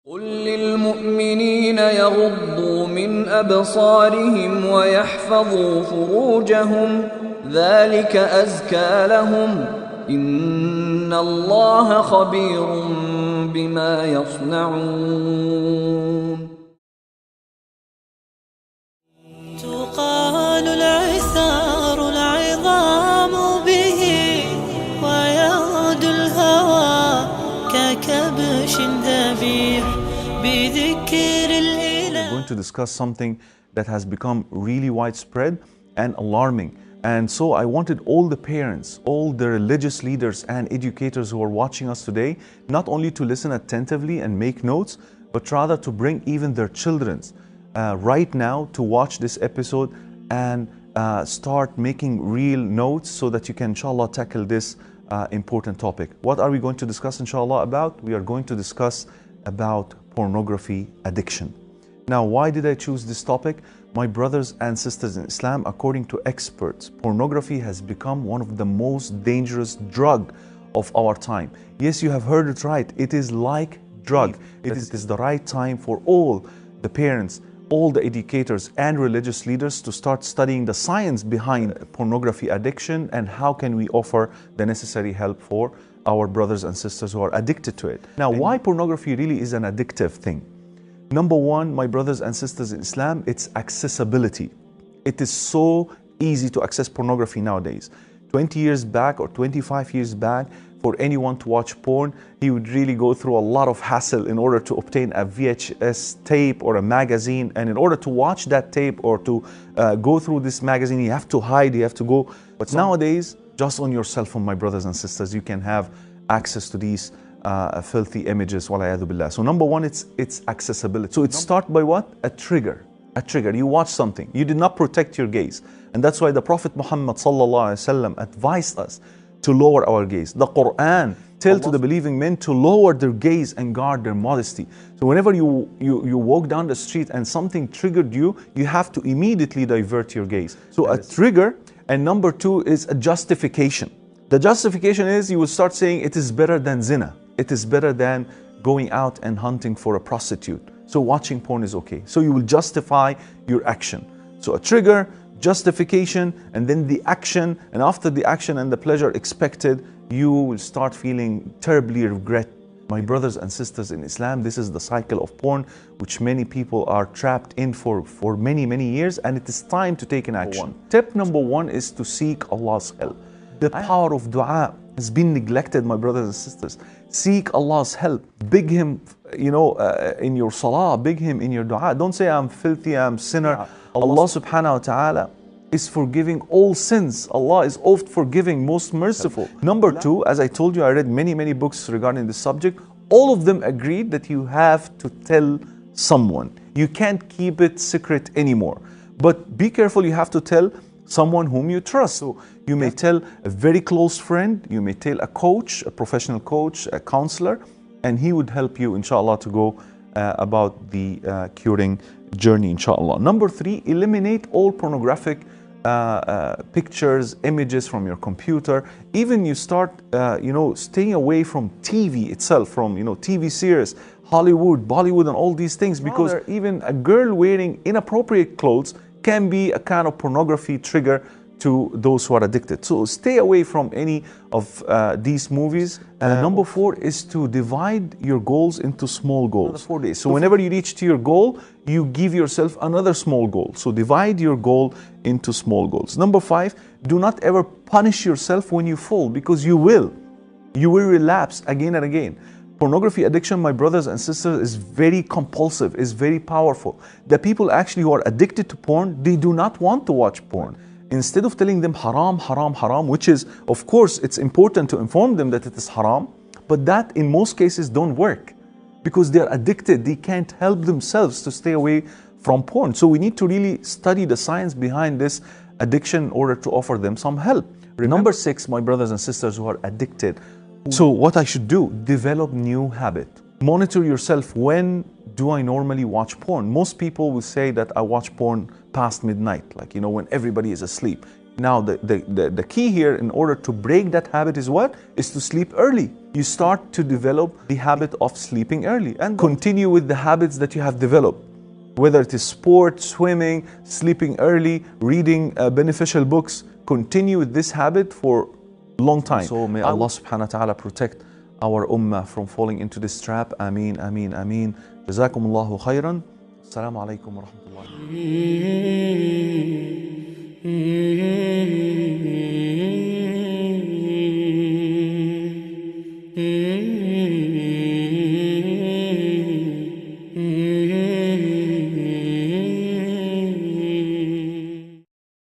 قل للمؤمنين يغضوا من أبصارهم ويحفظوا فروجهم ذلك أزكى لهم إن الله خبير بما يصنعون. تقال العثار العظام به ويغد الهوى ككبش ذبيح بذكر الإله. We're going to discuss something that has become really widespread and alarming. And so I wanted all the parents, all the religious leaders and educators who are watching us today, not only to listen attentively and make notes, but rather to bring even their children right now to watch this episode and start making real notes so that you can, inshallah, tackle this important topic. What are we going to discuss, inshallah, about? We are going to discuss about pornography addiction. Now, why did I choose this topic? My brothers and sisters in Islam, according to experts, pornography has become one of the most dangerous drugs of our time. Yes, you have heard it right. It is like drug. It is the right time for all the parents, all the educators and religious leaders to start studying the science behind pornography addiction and how can we offer the necessary help for our brothers and sisters who are addicted to it. Now, why pornography really is an addictive thing? Number one, my brothers and sisters in Islam, it's accessibility. It is so easy to access pornography nowadays. 20 years back or 25 years back, for anyone to watch porn, he would really go through a lot of hassle in order to obtain a VHS tape or a magazine. And in order to watch that tape or to go through this magazine, you have to hide, you have to go. But nowadays, just on your cell phone, my brothers and sisters, you can have access to these filthy images, walayadu billah. So number one, it's accessibility. So it starts by what? A trigger. A trigger. You watch something. You did not protect your gaze. And that's why the Prophet Muhammad sallallahu alaihi wasallam advised us to lower our gaze. The Quran tells to the believing men to lower their gaze and guard their modesty. So whenever you walk down the street and something triggered you, you have to immediately divert your gaze. So a trigger, and number two is a justification. The justification is you will start saying it is better than zina. It is better than going out and hunting for a prostitute. So watching porn is okay. So you will justify your action. So a trigger, justification, and then the action. And after the action and the pleasure expected, you will start feeling terribly regret. My brothers and sisters in Islam, this is the cycle of porn which many people are trapped in for many, many years, and it is time to take an action. Tip number one is to seek Allah's help. The power of dua has been neglected, my brothers and sisters. Seek Allah's help. Beg Him, in your salah. Beg Him in your dua. Don't say, I'm filthy, I'm sinner. Allah subhanahu wa ta'ala is forgiving all sins. Allah is oft forgiving, most merciful. Number two, as I told you, I read many, many books regarding this subject. All of them agreed that you have to tell someone. You can't keep it secret anymore. But be careful, you have to tell someone whom you trust. So you may tell a very close friend, you may tell a coach, a professional coach, a counselor, and he would help you, inshallah, to go about the curing journey, inshallah. Number three, eliminate all pornographic pictures, images from your computer. Even you start, staying away from TV itself, from, TV series, Hollywood, Bollywood, and all these things, because even a girl wearing inappropriate clothes can be a kind of pornography trigger to those who are addicted. So stay away from any of these movies. Number four is to divide your goals into small goals. 4 days. So whenever you reach to your goal, you give yourself another small goal. So divide your goal into small goals. Number five, do not ever punish yourself when you fall, because you will. You will relapse again and again. Pornography addiction, my brothers and sisters, is very compulsive, is very powerful. The people actually who are addicted to porn, they do not want to watch porn. Instead of telling them haram, haram, haram, which is, of course, it's important to inform them that it is haram, but that in most cases don't work because they're addicted. They can't help themselves to stay away from porn. So we need to really study the science behind this addiction in order to offer them some help. Number six, my brothers and sisters who are addicted. So what I should do, develop new habit. Monitor yourself. When do I normally watch porn? Most people will say that I watch porn past midnight, when everybody is asleep. Now, the key here in order to break that habit is what? Is to sleep early. You start to develop the habit of sleeping early and continue with the habits that you have developed. Whether it is sport, swimming, sleeping early, reading beneficial books, continue with this habit for a long time. So may Allah subhanahu wa ta'ala protect our ummah from falling into this trap. Ameen, ameen, ameen. Jazakumullahu khairan. Assalamu alaikum wa rahmatullahi.